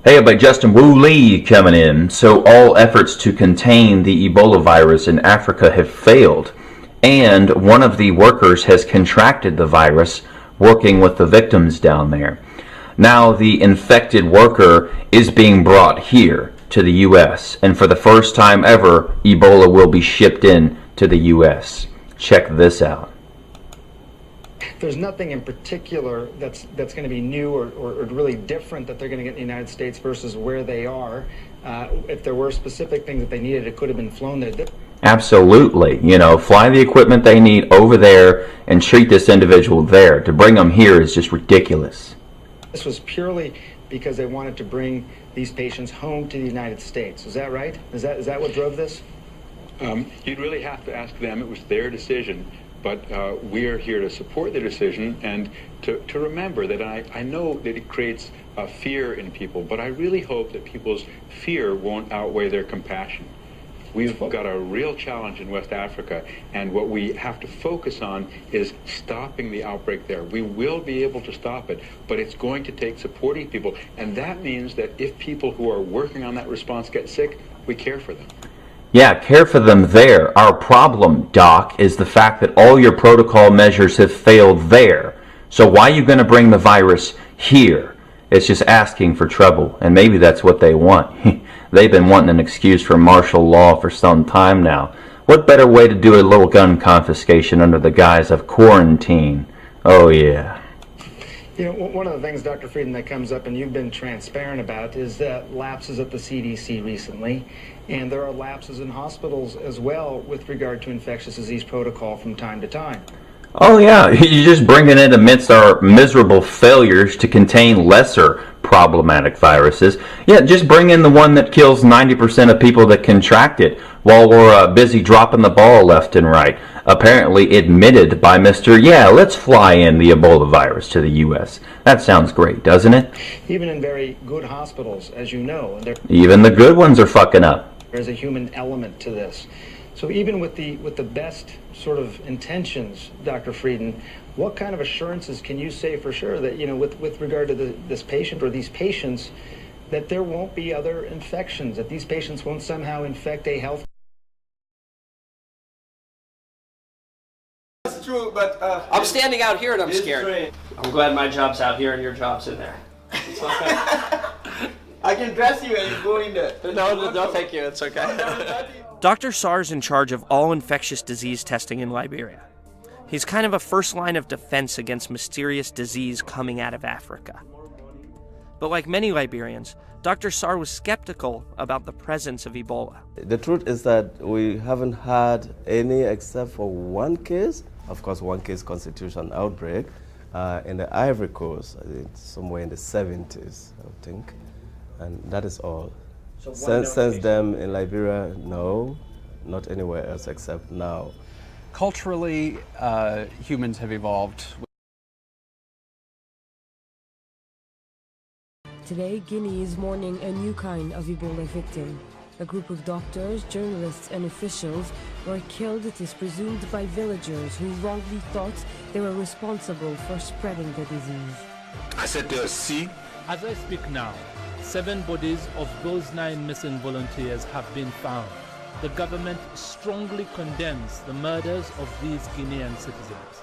Hey everybody, Justin Wu Lee coming in. So all efforts to contain the Ebola virus in Africa have failed, and one of the workers has contracted the virus working with the victims down there. Now the infected worker is being brought here to the U.S., and for the first time ever, Ebola will be shipped in to the U.S. Check this out. There's nothing in particular that's going to be new or really different that they're going to get in the United States versus where they are. If there were specific things that they needed, it could have been flown there. Absolutely. Fly the equipment they need over there and treat this individual there. To bring them here is just ridiculous. This was purely because they wanted to bring these patients home to the United States. Is that right? Is that what drove this? You'd really have to ask them. It was their decision. But we are here to support the decision and to remember that I know that it creates fear in people, but I really hope that people's fear won't outweigh their compassion. We've got a real challenge in West Africa, and what we have to focus on is stopping the outbreak there. We will be able to stop it, but it's going to take supporting people, and that means that if people who are working on that response get sick, we care for them. Yeah, care for them there. Our problem, Doc, is the fact that all your protocol measures have failed there. So why are you going to bring the virus here? It's just asking for trouble, and maybe that's what they want. They've been wanting an excuse for martial law for some time now. What better way to do a little gun confiscation under the guise of quarantine? Oh yeah. One of the things, Dr. Frieden, that comes up, and you've been transparent about, is that lapses at the CDC recently, and there are lapses in hospitals as well with regard to infectious disease protocol from time to time. Oh yeah, you just bring it in amidst our miserable failures to contain lesser problematic viruses. Yeah, just bring in the one that kills 90% of people that contract it while we're busy dropping the ball left and right. Apparently admitted by Mr. Yeah, let's fly in the Ebola virus to the U.S. That sounds great, doesn't it? Even in very good hospitals, as you know. Even the good ones are fucking up. There's a human element to this. So even with the best sort of intentions, Dr. Frieden, what kind of assurances can you say for sure that, with regard to this patient or these patients, that there won't be other infections, that these patients won't somehow infect a health? That's true, but I'm standing out here and I'm scared. Trained. I'm glad my job's out here and your job's in there. It's okay. I can dress you and you go in there. No, thank you. It's okay. Dr. Sarr's in charge of all infectious disease testing in Liberia. He's kind of a first line of defense against mysterious disease coming out of Africa. But like many Liberians, Dr. Sarr was skeptical about the presence of Ebola. The truth is that we haven't had any except for one case, of course one case constitution outbreak, in the Ivory Coast, somewhere in the 70s, I think, and that is all. So since then in Liberia, no, not anywhere else except now. Culturally, humans have evolved. Today, Guinea is mourning a new kind of Ebola victim. A group of doctors, journalists and officials were killed, it is presumed, by villagers who wrongly thought they were responsible for spreading the disease. I said to see. As I speak now, 7 bodies of those 9 missing volunteers have been found. The government strongly condemns the murders of these Guinean citizens.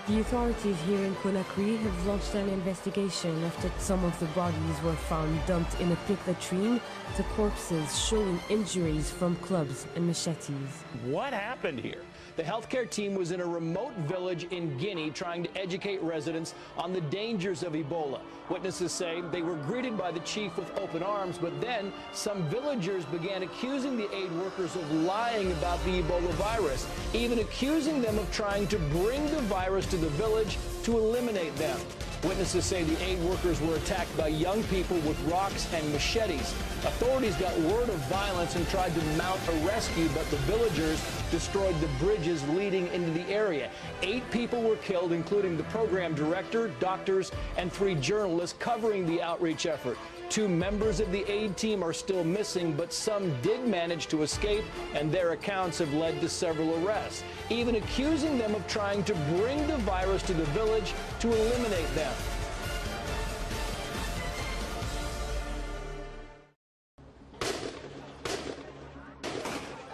The authorities here in Conakry have launched an investigation after some of the bodies were found dumped in a pit latrine, the corpses showing injuries from clubs and machetes. What happened here? The healthcare team was in a remote village in Guinea trying to educate residents on the dangers of Ebola. Witnesses say they were greeted by the chief with open arms, but then some villagers began accusing the aid workers of lying about the Ebola virus, even accusing them of trying to bring the virus to the village to eliminate them. Witnesses say the aid workers were attacked by young people with rocks and machetes. Authorities got word of violence and tried to mount a rescue, but the villagers destroyed the bridges leading into the area. 8 people were killed, including the program director, doctors, and 3 journalists covering the outreach effort. 2 members of the aid team are still missing, but some did manage to escape, and their accounts have led to several arrests, even accusing them of trying to bring the virus to the village to eliminate them.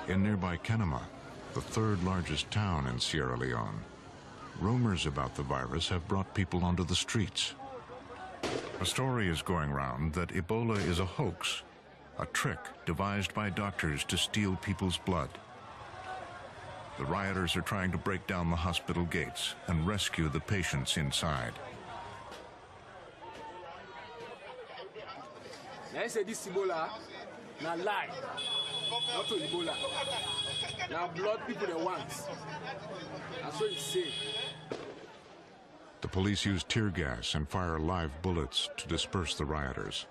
In nearby Kenema, the third largest town in Sierra Leone, rumors about the virus have brought people onto the streets. A story is going round that Ebola is a hoax, a trick devised by doctors to steal people's blood. The rioters are trying to break down the hospital gates and rescue the patients inside. Now say this Ebola, now lie, not to Ebola. Now blood people they want. That's what you say. The police use tear gas and fire live bullets to disperse the rioters.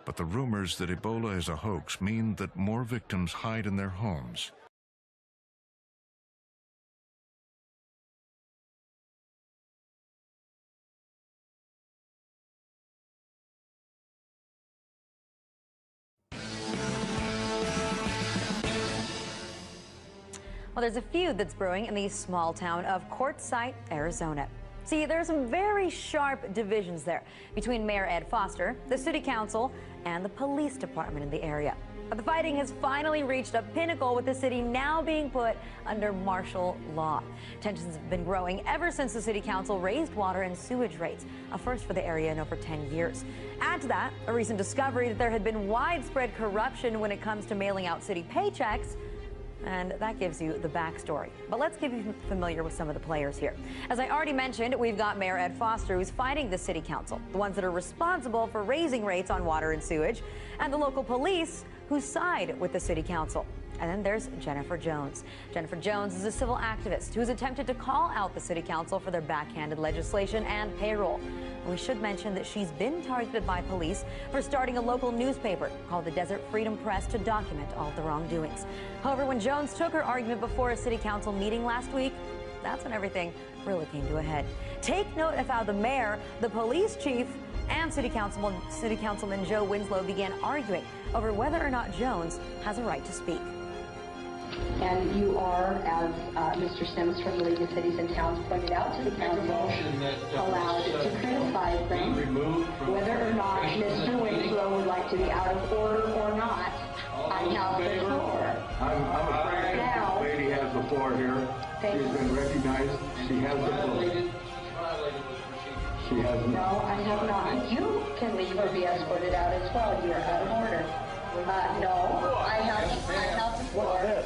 But the rumors that Ebola is a hoax mean that more victims hide in their homes. Well, there's a feud that's brewing in the small town of Quartzsite, Arizona. See, there are some very sharp divisions there between Mayor Ed Foster, the city council, and the police department in the area. But the fighting has finally reached a pinnacle, with the city now being put under martial law. Tensions have been growing ever since the city council raised water and sewage rates, a first for the area in over 10 years. Add to that a recent discovery that there had been widespread corruption when it comes to mailing out city paychecks, and that gives you the backstory. But let's get you familiar with some of the players here. As I already mentioned, we've got Mayor Ed Foster, who's fighting the city council, the ones that are responsible for raising rates on water and sewage, and the local police who side with the city council. And then there's Jennifer Jones. Jennifer Jones is a civil activist who's attempted to call out the city council for their backhanded legislation and payroll. We should mention that she's been targeted by police for starting a local newspaper called the Desert Freedom Press to document all of the wrongdoings. However, when Jones took her argument before a city council meeting last week, that's when everything really came to a head. Take note of how the mayor, the police chief, and City Councilman Joe Winslow began arguing over whether or not Jones has a right to speak. And you are, as Mr. Sims from the League of Cities and Towns pointed out to the council, allowed to criticize them. Whether or not Mr. Winslow would like to be out of order or not, I have the floor. I'm afraid that the lady has the floor here. She's been recognized. She has the floor. She has no, I have not. You can leave or be escorted out as well. You are out of order. No, I have the floor.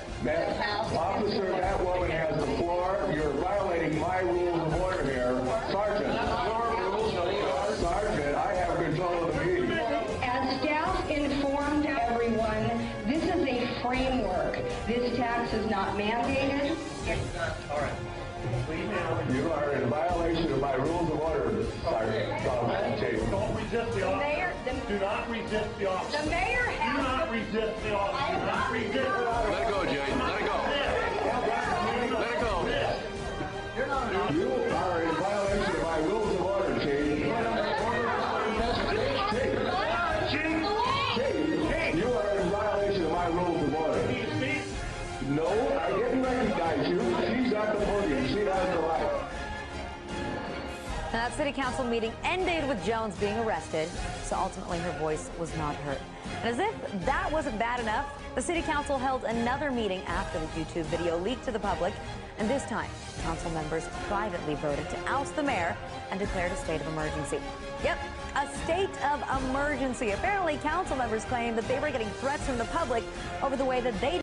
Officer, that woman has the floor. You're violating my rules of order here. Sergeant, I have control of the meeting. As staff informed everyone, this is a framework. This tax is not mandated. All right. You are in violation of my rules of order, Sergeant. Don't resist the officer. Do not resist the officer. The mayor has Do not resist the officer. Do not resist the officer. Let it go, Jay. Let it go. Let it go. You are in violation of my rules of order, Chief. Chief, you are in violation of my rules of order. No, I didn't recognize you. She's at the podium. She has the right. Now, that city council meeting ended with Jones being arrested, so ultimately her voice was not heard. And as if that wasn't bad enough, the city council held another meeting after the YouTube video leaked to the public, and this time, council members privately voted to oust the mayor and declared a state of emergency. Yep, a state of emergency. Apparently, council members claimed that they were getting threats from the public over the way that they